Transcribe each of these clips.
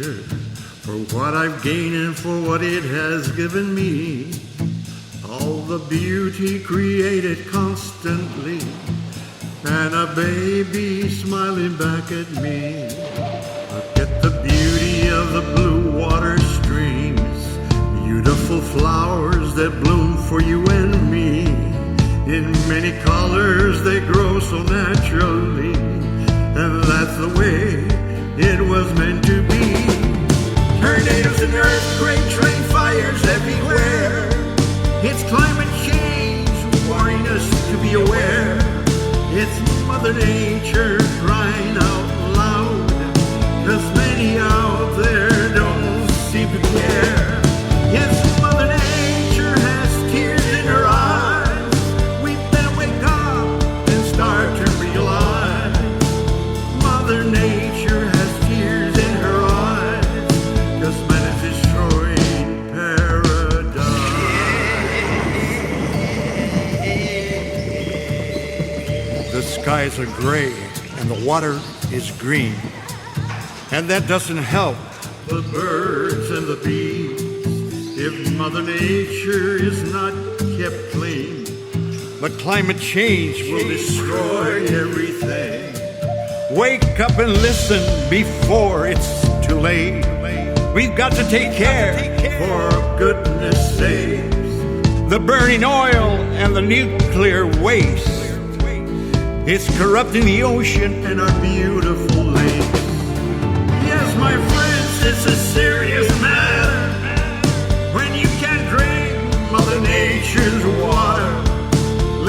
Nature, for what I've gained and for what it has given me. All the beauty created constantly, and a baby smiling back at me. Look at the beauty of the blue water streams, beautiful flowers that bloom for you and me. In many colors they grow so naturally, and that's the way it was meant to be. Tornadoes and earthquakes, rain fires everywhere. It's climate change warning us to be aware. It's Mother Nature crying out loud, 'cause many out there don't seem to care. Yes, Mother Nature has tears in her eyes. We better wake up and start to realize Mother Nature has tears in her eyes, 'cause man is destroying paradise. The skies are gray and the water is green, and that doesn't help the birds and the bees if Mother Nature is not kept clean. But climate change will destroy everything. Wake up and listen before it's too late. We've got to take care, for goodness sakes. The burning oil and the nuclear waste, it's corrupting the ocean and our beautiful lakes. Yes, my friends, it's a serious matter when you can't drink Mother Nature's water.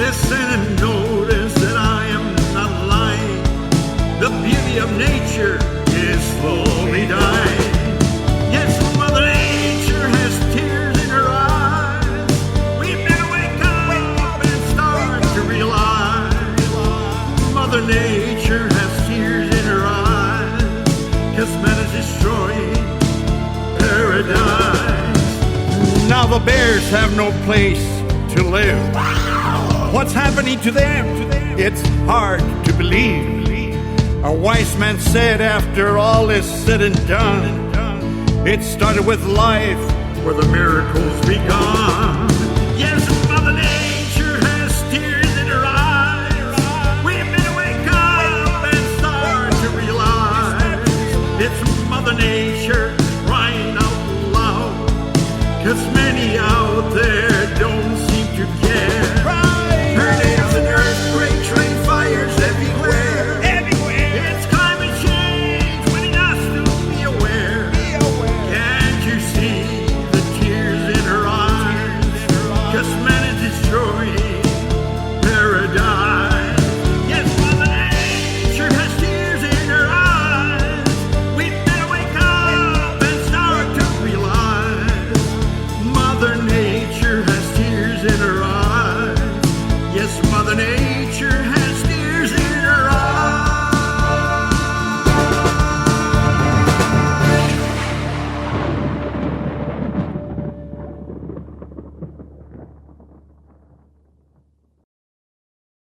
Listen and notice that I am not lying. The beauty of nature is slowly dying. Yes, Mother Nature has tears in her eyes. We better wake up and start to realize Mother Nature has tears in her eyes, 'cause man is destroying paradise. Now the bears have no place to live. What's happening to them? It's hard to believe. A wise man said after all is said and done, it started with life where the miracles begun. Yes, Mother Nature has tears in her eyes. We better wake up and start to realize it's Mother Nature crying out loud, 'cause many out there don't